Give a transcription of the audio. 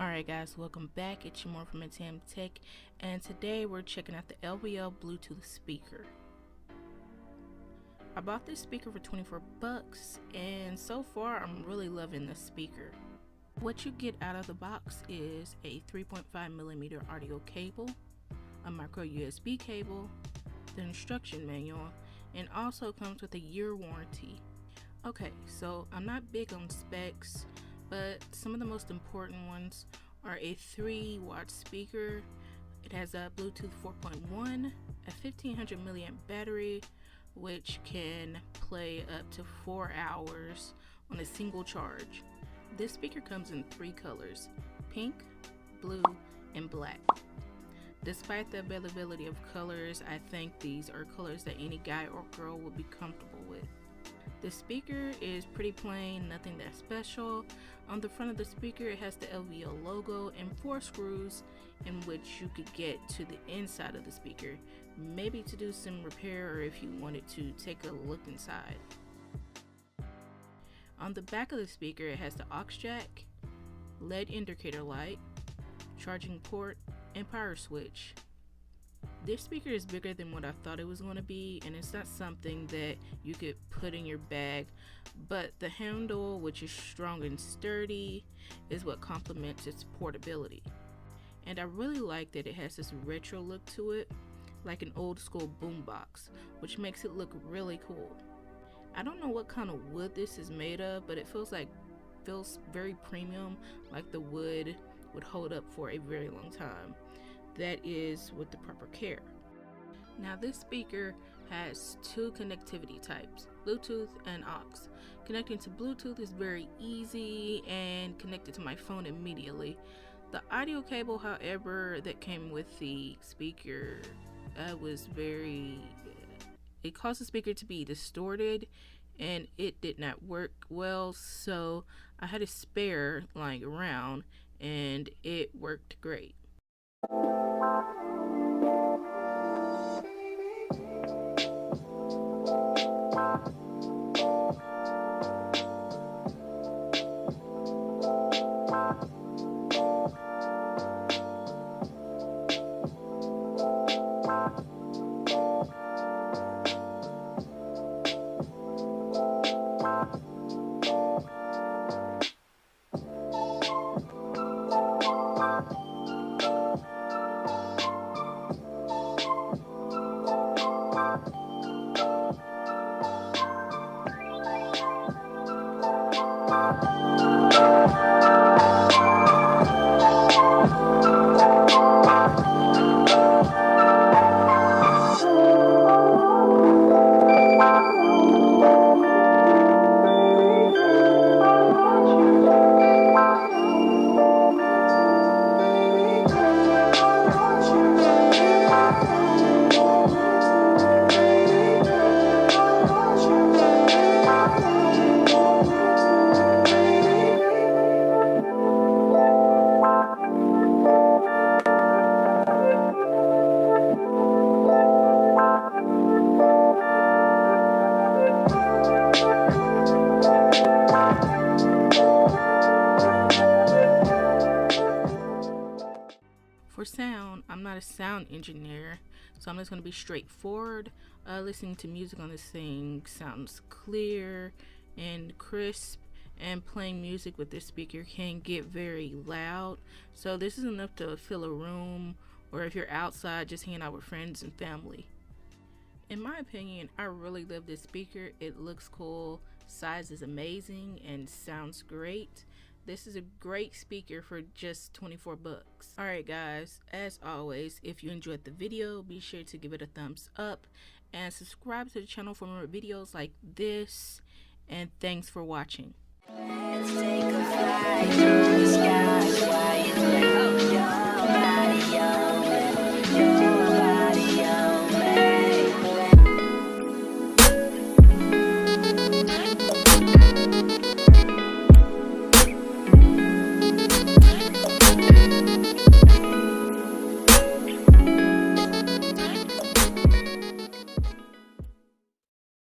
Alright guys, welcome back. It's your more from TM Tech, and today we're checking out the LVL Bluetooth speaker. I bought this speaker for 24 bucks, and so far I'm really loving this speaker. What you get out of the box is a 3.5mm audio cable, a micro USB cable, the instruction manual, and also comes with a year warranty. Okay, so I'm not big on specs, but some of the most important ones are a 3-watt speaker. It has a Bluetooth 4.1, a 1500 milliamp battery, which can play up to 4 hours on a single charge. This speaker comes in 3 colors: pink, blue, and black. Despite the availability of colors, I think these are colors that any guy or girl would be comfortable with. The speaker is pretty plain, nothing that special. On the front of the speaker, it has the LVL logo and 4 screws in which you could get to the inside of the speaker, maybe to do some repair or if you wanted to take a look inside. On the back of the speaker, it has the aux jack, LED indicator light, charging port, and power switch. This speaker is bigger than what I thought it was going to be, and it's not something that you could put in your bag, but the handle, which is strong and sturdy, is what complements its portability. And I really like that it has this retro look to it, like an old school boombox, which makes it look really cool. I don't know what kind of wood this is made of, but it feels very premium, like the wood would hold up for a very long time. That is with the proper care. Now this speaker has 2 connectivity types, Bluetooth and aux. Connecting to Bluetooth is very easy and connected to my phone immediately. The audio cable, however, that came with the speaker it caused the speaker to be distorted, and it did not work well, so I had a spare lying around and it worked great. For sound, I'm not a sound engineer, so I'm just going to be straightforward. Listening to music on this thing sounds clear and crisp, and playing music with this speaker can get very loud, so this is enough to fill a room, or if you're outside just hanging out with friends and family. In my opinion, I really love this speaker. It looks cool, size is amazing, and sounds great. This is a great speaker for just 24 bucks. Alright guys, as always, if you enjoyed the video, be sure to give it a thumbs up and subscribe to the channel for more videos like this, and thanks for watching. Let's take a flight through the sky, flying